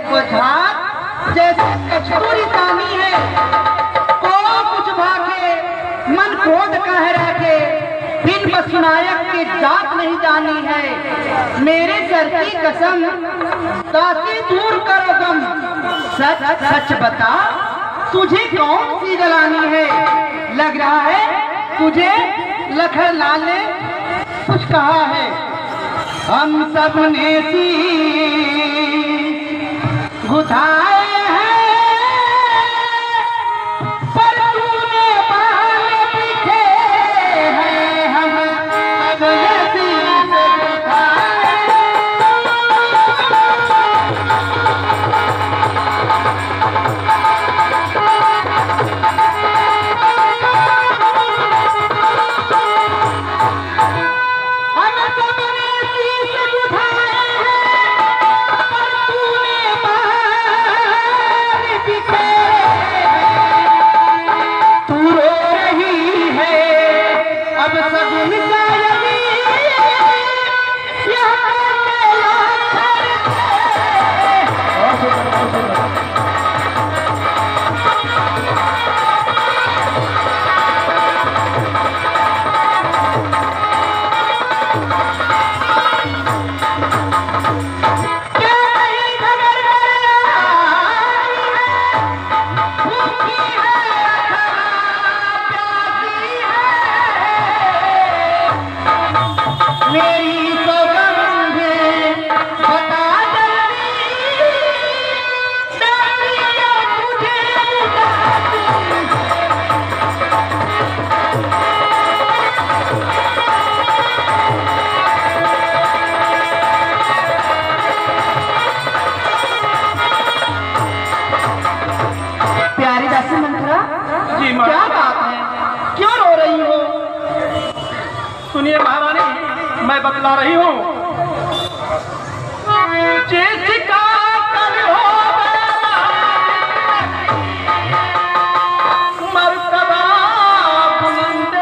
देखो झाक जैसे कस्तूरी तानी है, को कुछ भागे मन क्रोध कह रखे, बिन बसनायक के जात नहीं जानी है। मेरे सर की कसम ताकि दूर करो गम, सच सच बता तुझे कौन सी जलानी है। लग रहा है तुझे लखन लाल ने कुछ कहा है। हम सब ने शीश घुसाए हैं, पर तूने बाल पीछे हैं, हम सब ने शीश घुसाए। क्या बात है, क्यों रो रही हो? सुनिए महारानी, मैं बतला रही हूँ। जिसका कल हो मर्तबा बुलंद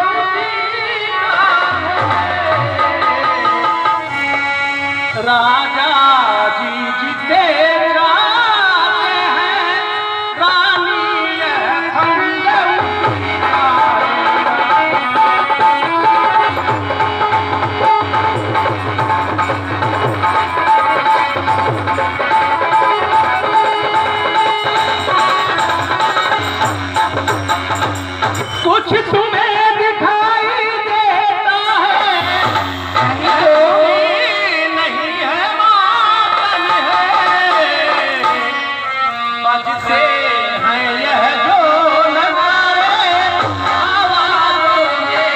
राजा जी जिते कुछ तुम्हें दिखाई देता है, नहीं है मातम है, बजते हैं यह जो नगारे आवाज़ों में।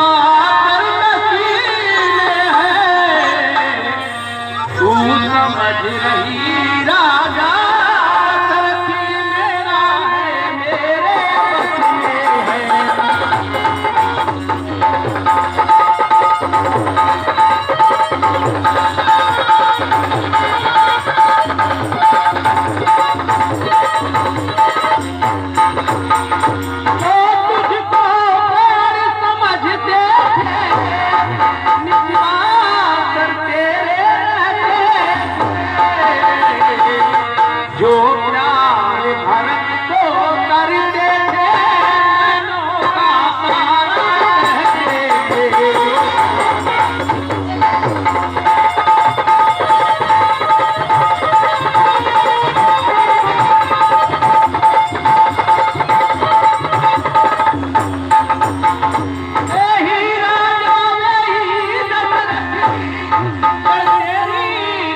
खातर नसीब है, तू समझ रही राजा तरसी मेरा है, मेरे बस में है। जो प्यार भरत को करते थे, नैनों का तारा कहते थे। यही राजा यही दशरथ तेरी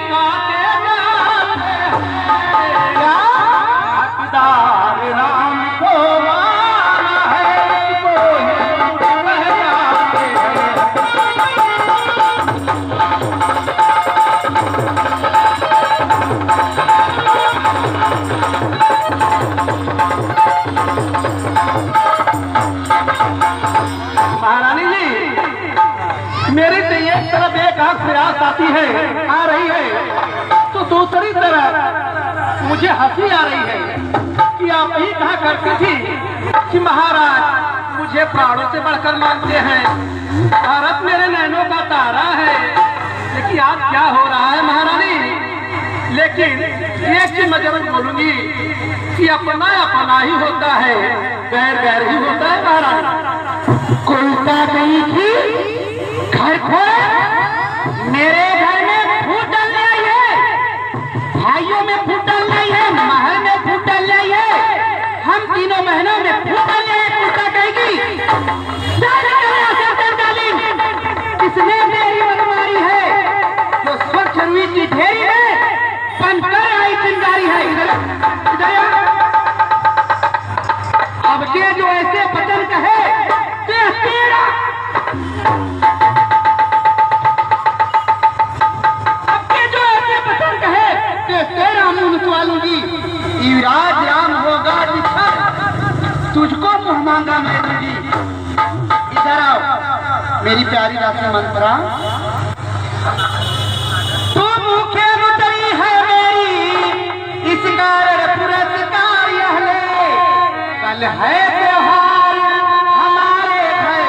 काटे हकदार राम को माना है, वो ही पहचानते हैं। महारानी जी, मेरी तो एक तरफ एक आंख प्रयास आती है, आ रही है, तो दूसरी तरफ मुझे हंसी आ रही है कि आप ही कहा करती थी कि महाराज मुझे प्राणों से बढ़कर मानते हैं, भारत मेरे नैनों का तारा है। लेकिन आज क्या हो रहा है महारानी? लेकिन एक चीज मैं जरूर बोलूंगी कि अपना अपना ही होता है, गैर गैर ही होता है महारानी। कोलता गई थी घर खोए, मेरे घर में फूट डालने आई है, भाइयों में फूट डालने आई है, महल में फूट डालने आई है, हम तीनों महीनों में फूट डालने आई है। कोलता कहेगी किसने मेरी बनवारी है, जो स्वच्छ रुई की ढेरी में बनकर आई चिंगारी है। इधर अब के जो ऐसे वचन कहे तेरा, अब के जो ऐसे वचन कहे तेरा मुंह निकलवा लूंगी। युवराज राम होगा जिसका तुझको मुंह मांगा मैं दूंगी। इधर आओ मेरी प्यारी राशि मंत्रा, तू मुखे रुतरी है मेरी, इस कारण पुरस्कार यह ले, कल है त्योहार हमारे घर।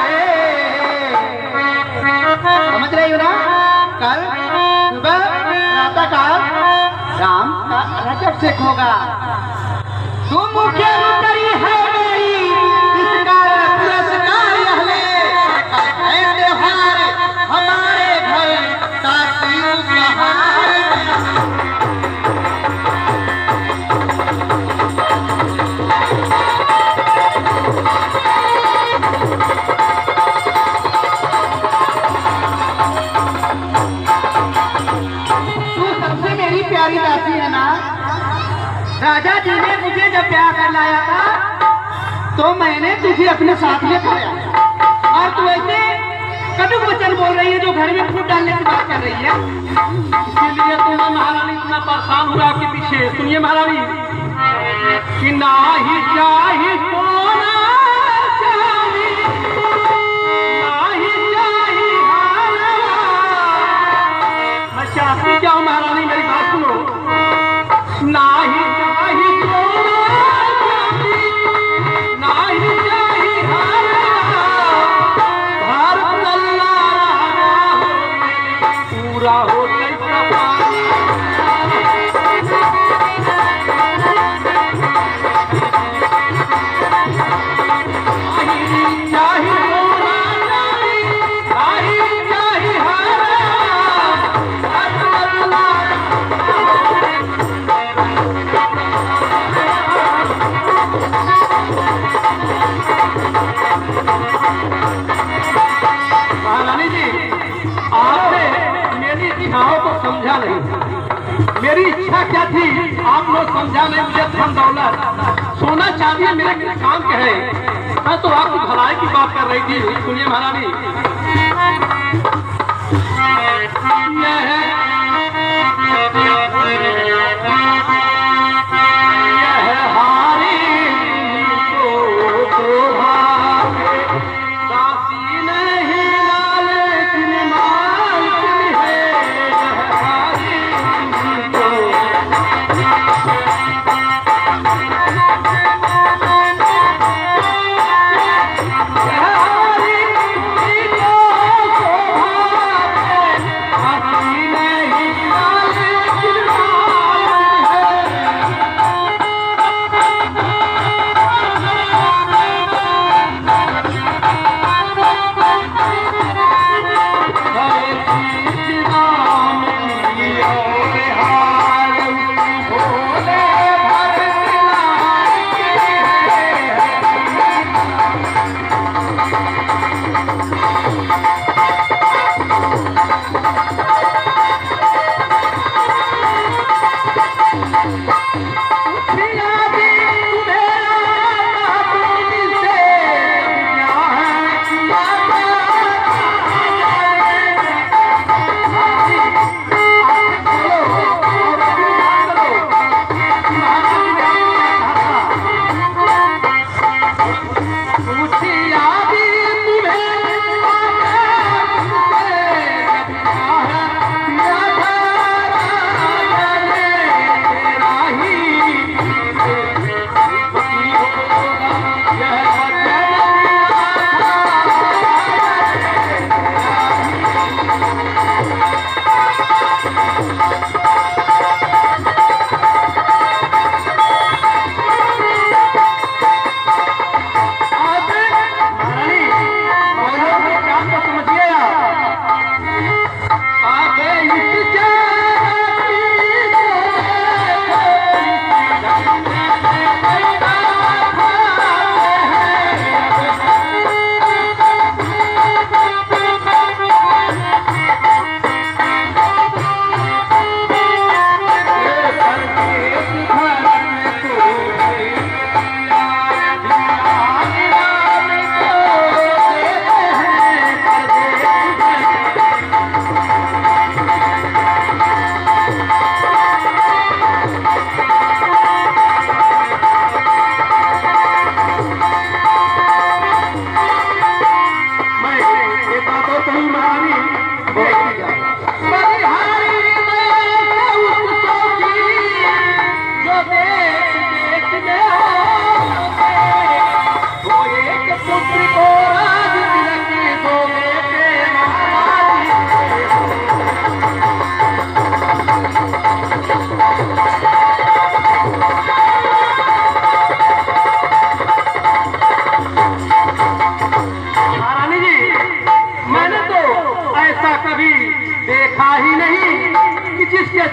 समझ रही हो ना? कल सुबह प्रातःकाल राम का रजत होगा। तू मुखे रुतरी है मेरी, इस कारण पुरस्कार यह ले, कल है त्योहार हमारे घर, ताकि उपहार। तू सबसे मेरी प्यारी दासी है ना? राजा जी ने मुझे जब ब्याह कर लाया था तो मैंने तुझे अपने साथ में खाया, और तू ऐसे कटु वचन बोल रही है जो घर में फूट डालने की बात कर रही है। इसीलिए तो मैं महारानी इतना परेशान हुआ आपके पीछे। सुनिए महारानी, कि ना ही चाही सोना चांदी, ना ही चाही हारा। मैं चाहती जाऊं महारानी, मेरी बात सुनो। ना ही चाही सोना चांदी, ना ही चाही हारा, भारत पूरा हो महारानी जी, आपने मेरी इच्छाओं को समझा नहीं। मेरी इच्छा क्या थी आप लोग समझा नहीं। मुझे धन दौलत सोना चांदी मेरे काम के है, मैं तो आपकी भलाई की बात कर रही थी। सुनिए महारानी,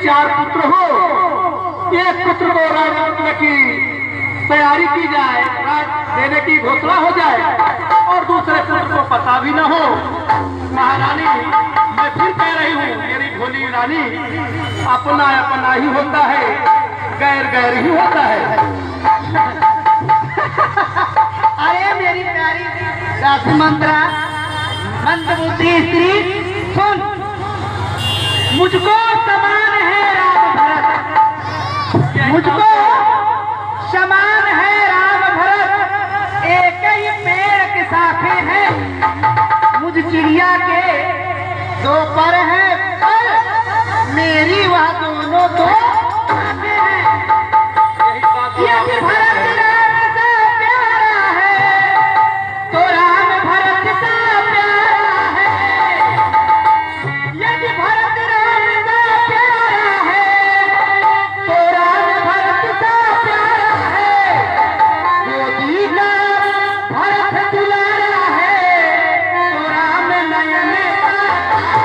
चार पुत्र हो, एक पुत्र को राजरत्न की तैयारी की जाए, राज देने की घोषणा हो जाए और दूसरे पुत्र को पता भी न हो। महारानी, मैं फिर कह रही हूँ मेरी भोली रानी, अपना अपना ही होता है, गैर गैर ही होता है। अरे मेरी प्यारी राजमंत्रा मंदबुद्धि स्त्री, सुन, मुझको समान है राम भरत, मुझको समान है राम भरत, एक ही पेड़ के शाखे हैं, मुझ चिड़िया के दो पर हैं पर, मेरी वह दोनों दो शाखे हैं। यदि भरत राम सा प्यारा है तो राम भरत सा प्यारा है, यदि भरत राम सा प्यारा है तो राम भरत सा प्यारा है, गोदी का भरत दुलारा है तो राम नयन का तारा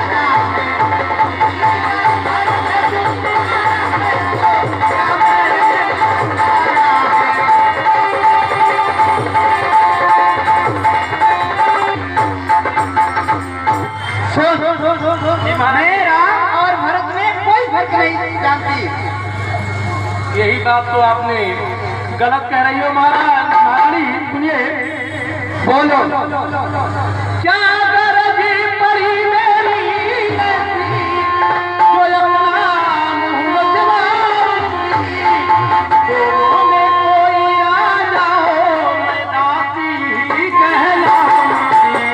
मैं राम और भरत में कोई फर्क नहीं जानती। यही बात तो आपने गलत कह रही हो महाराज। महारानी सुनिए, बोलो क्या गरज पड़ी मेरी जो अपना मुँह दोनों में कोई राजा हो मैं दासी ही कहलाऊंगी।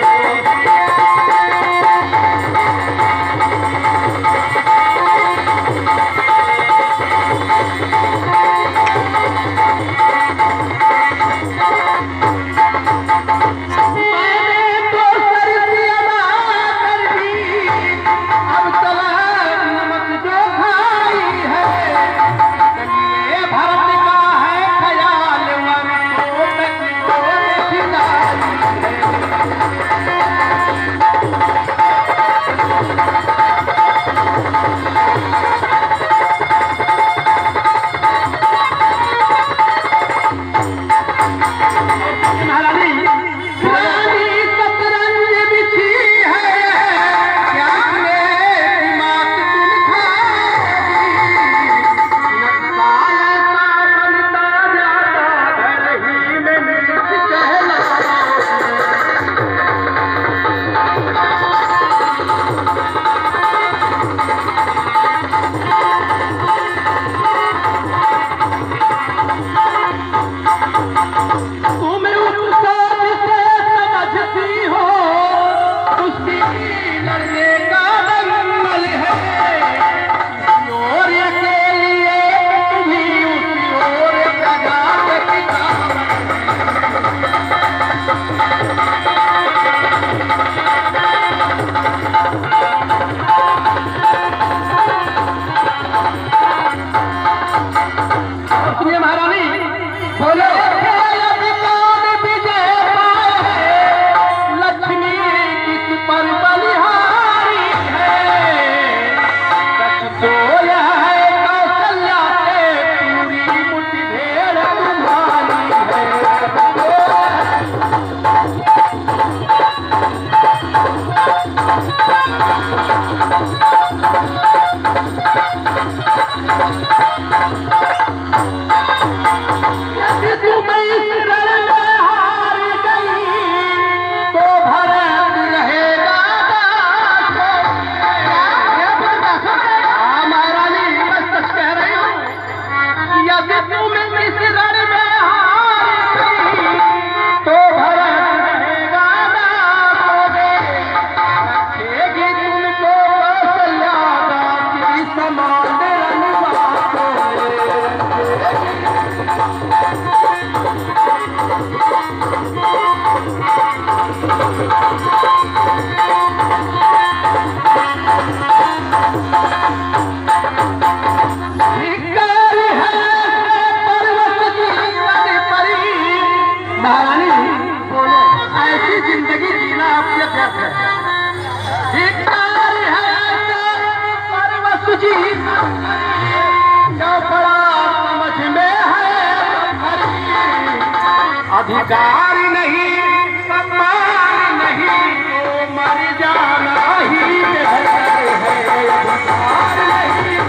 अधिकार नहीं सम्मान नहीं तो मर जाना ही बेहतर है। अधिकार नहीं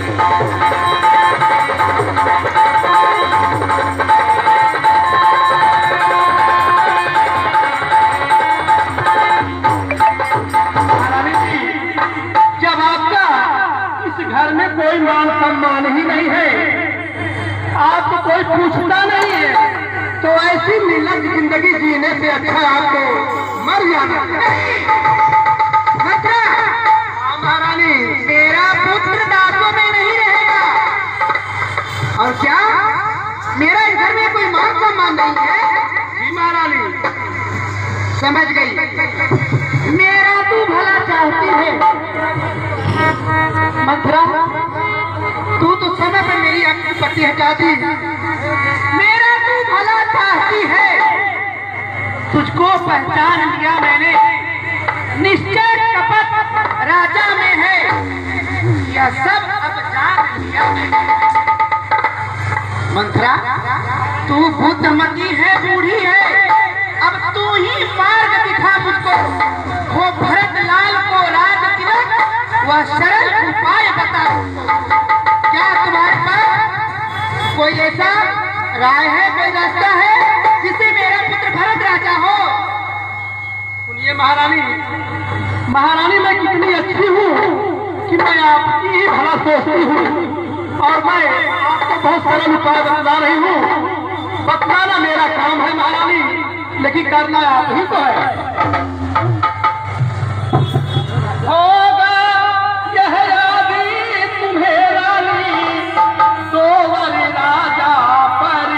जब आपका इस घर में कोई मान सम्मान ही नहीं है, आपको कोई पूछता नहीं है, तो ऐसी निर्लज जिंदगी जीने से अच्छा आपको मर जाना। अच्छा महारानी, मेरा पुत्र दासों में नहीं रहेगा। और क्या मेरा इस घर में कोई मान सम्मान नहीं है? जी महारानी समझ गई। मेरा तू भला चाहती है मंथरा, तू तो समय पर मेरी आंख की पट्टी हटा दी। मेरा तू भला चाहती है, तुझको पहचान लिया मैंने। निश्चय कपट राजा में है, यह सब अब जान लिया मैंने। मंथरा, तू बुद्धमती है, बूढ़ी है, अब तू ही मार्ग दिखा मुझको। वो भरत लाल को राज तिलक वह सरल उपाय बता। क्या तुम्हारे पास कोई ऐसा राय है, कोई रास्ता है जिससे मेरा पुत्र भरत राजा हो? महारानी, महारानी मैं कितनी अच्छी हूँ कि मैं आपकी ही भला सोचती हूँ और मैं आपको बहुत सरल उपाय बता रही हूँ। बतलाना मेरा काम है महारानी, लेकिन करना आप ही तो है। होगा यह यादी तुम्हें रानी, तो वर राजा पर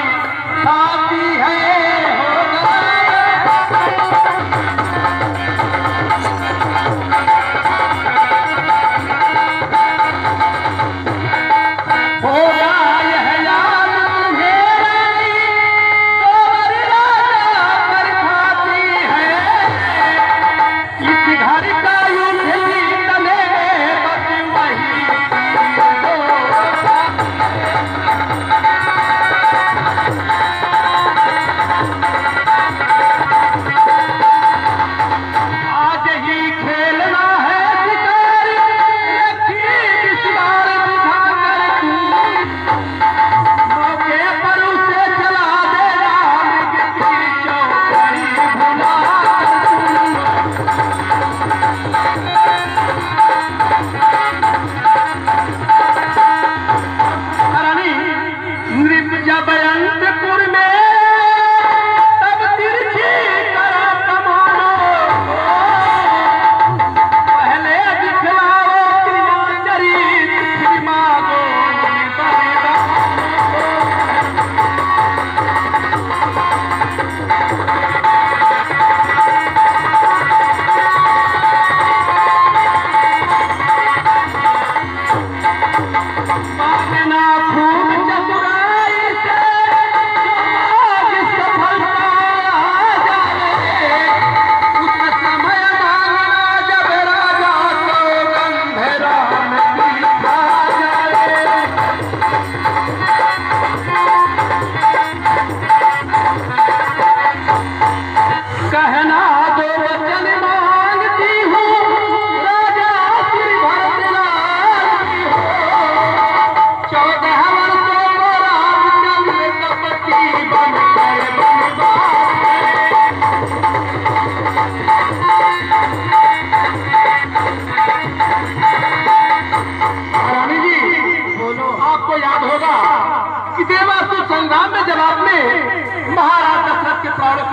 खाती है।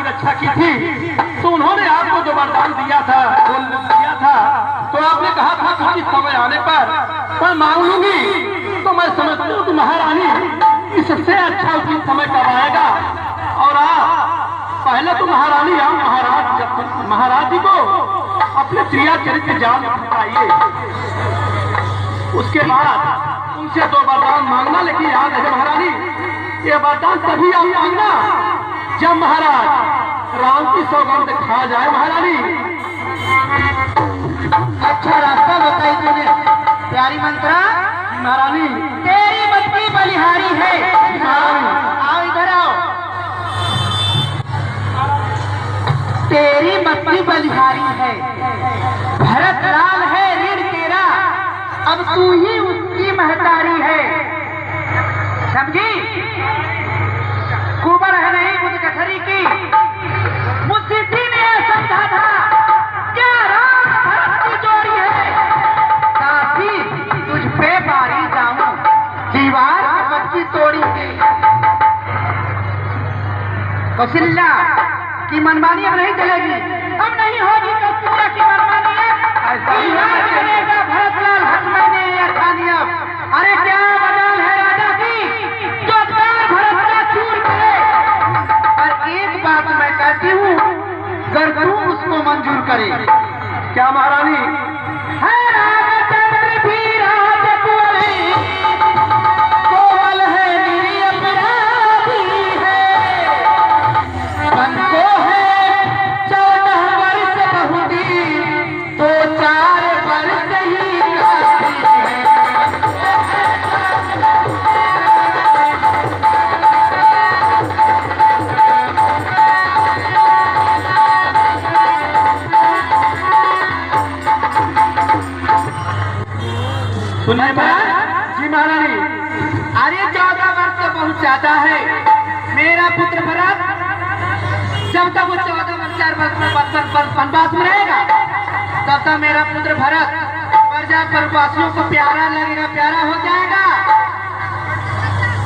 रक्षा की थी तो उन्होंने आपको जो वरदान दिया था तो आपने कहा था कि उचित समय आने पर मैं मांग लूंगी। तो मैं समझती हूँ कि महारानी इससे अच्छा उचित समय कब आएगा। और आप पहले तो महारानी आप महाराज जी को अपने क्रिया चरित्र जान बताइए, उसके बाद उनसे दो वरदान मांगना। लेकिन याद है महारानी, ये वरदान तभी आप मांगना जब महाराज राम की सौगंध खा जाए। महारानी अच्छा रास्ता बताई तूने प्यारी मंत्रा। महारानी तेरी बत्ती बलिहारी है। महारानी आओ इधर आओ। तेरी बत्ती बलिहारी है, भरत लाल है ऋण तेरा, अब तू ही उसकी महतारी है। समझी? कुबर है नहीं मुझ कथरी की, मुझसिद्धि ने समझा था क्या राम भरत की जोड़ी है। काफी तुझ पे बारी जाऊं, दीवार पक्की तोड़ी है। कौशल्या की मनमानी अब नहीं चलेगी, अब नहीं होगी कौशल्या की मनमानी। चलेगा भरतलाल हक मैंने या खानी अब। अरे क्या मजाल है राजा की जो भरत का चूर करे। पर एक बात मैं कहती हूँ, अगर तू उसको मंजूर करे। क्या महारानी? है रामचंद्र भी राजकुमारी, कोमल है निरपराधी है, मन को है 14 वर्ष बहुदी, तो 4 वर्ष ही काफी है। सुनिए जी महारानी, अरे 14 वर्ष तो बहुत ज्यादा है। मेरा पुत्र भरत जब तक वो 14 वर्ष वनवास में रहेगा, तब तक मेरा पुत्र भरत प्रजा परवासियों को प्यारा लगेगा, प्यारा हो जाएगा।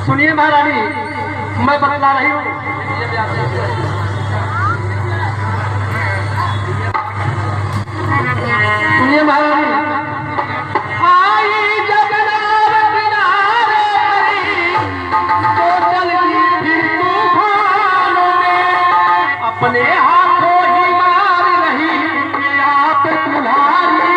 सुनिए महारानी, मैं बतला रही हूँ। सुनिए महारानी, आई जगन्नाथ किनारे तो चलती थी तूफानों में, अपने हाथों ही मार रही आप तुम्हारी।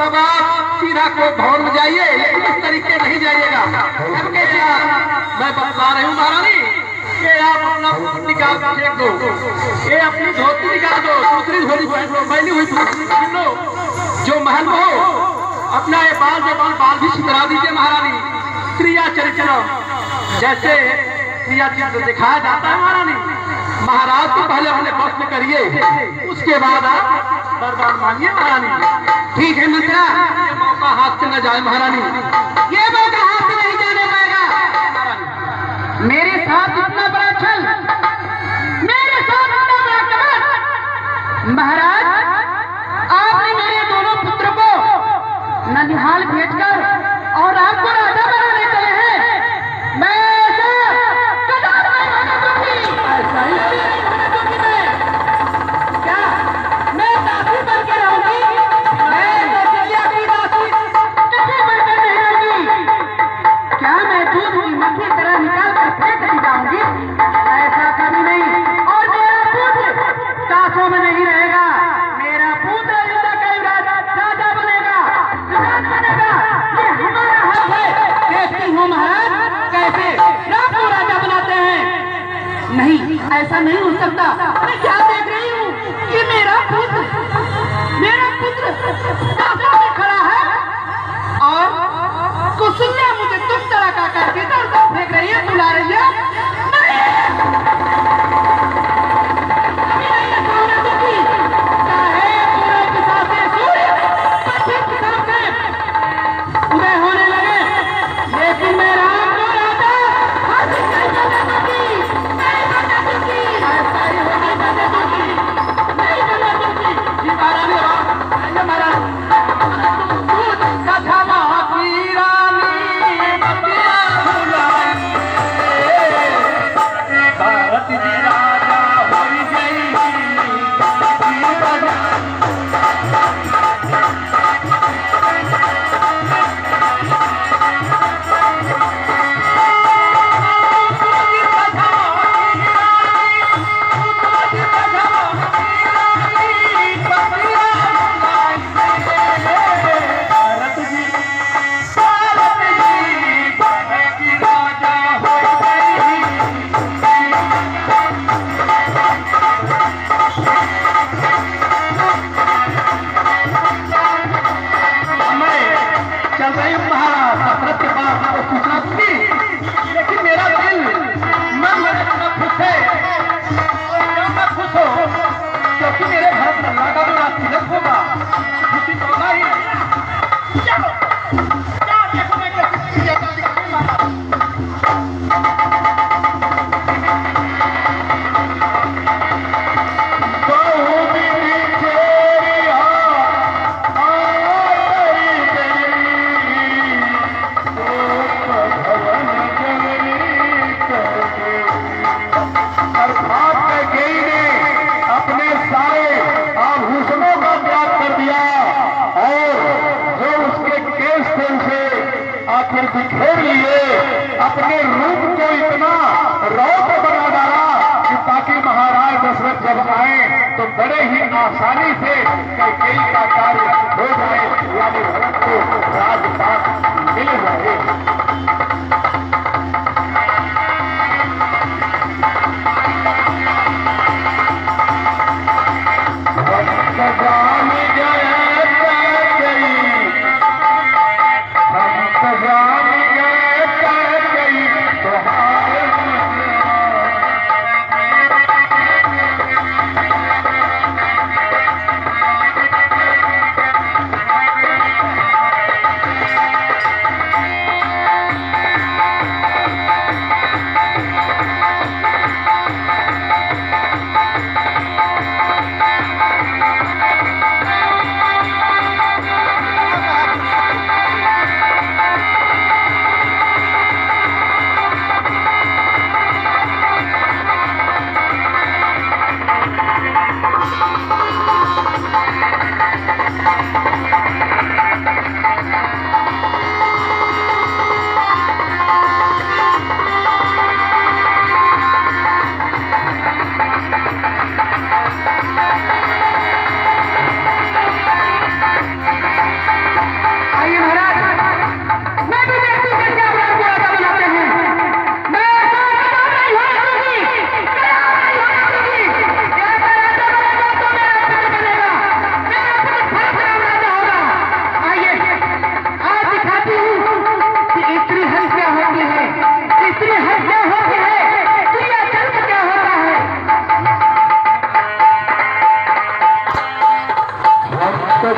तब आप सीधा को भवन में जाइए, लेकिन इस तरीके नहीं जाइएगा। अब कैसे मैं बता रही हूँ महारानी कि आप अपना निकाल फेंक दो, ये अपनी धोती निकाल दो, दूसरी धोती पहन लो, मैली हुई धोती पहन लो, जो महल में हो अपना ये बाल भी सुधरा दीजिए महारानी। क्रिया चरित्र जैसे क्रिया चरित्र दिखाया जाता है महारानी, महाराज को पहले अपने वस्त्र करिए, उसके बाद आप बरदान मांगिए महारानी। ठीक है मित्रा, ये मौका हाथ से न जाए महारानी, ये मौका हाथ से नहीं जाने पाएगा। मेरे साथ इतना बड़ा छल, मेरे साथ इतना बड़ा कपट, महाराज आपने मेरे दोनों पुत्र को ननिहाल भेजकर और आपको राजा बनाने चले हैं। मैं नहीं, ऐसा नहीं हो सकता। मैं क्या देख रही हूँ कि मेरा पुत्र रास्ते में खड़ा है और कुसुम्या मुझे तुम तरह का करके इधर उधर फेंक रही है, बुला रही है। अभी नहीं है सामने दुखी, चाहे पूरे दिशा से सूर्य पश्चिम दिशा से उदय होने लगे, लेकिन मैं राम को राजा हर दिन नहीं करने दूंगी, नहीं करने दूंगी, ऐसा ही होने करने दूंगी, नहीं करने दूंगी। जी महाराज, आइए महाराज। दूध कथा की रानी बतिया भुलाई, भारत जी राजा होई गई जी बजा। चल रही हूँ महाराज दशरथ के पास आपको सूचना दूंगी, लेकिन मेरा दिल मन लगे तो खुश है। क्यों मैं खुश हो? क्योंकि मेरे भरत लल्ला का भी आज तिलक होगा, खुशी तो होगा ही। चलो क्या देखो मैं कैसे जाता दिखाऊं महाराज। आखिर बिखेर लिए, अपने रूप को इतना रौब बना डाला कि ताकि महाराज दशरथ जब आए तो बड़े ही आसानी से कैकेयी का कार्य हो जाए, यानी भरत को राजपाट मिल जाए।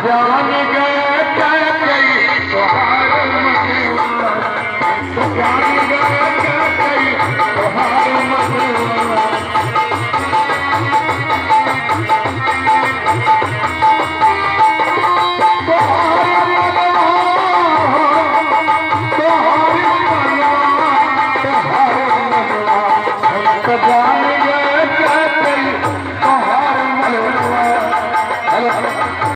जान गए कैकेयी तो हार मचेगा, जान गए कैकेयी तो हार मचेगा। तो हार मचेगा, तो हार मचेगा, तो हार मचेगा।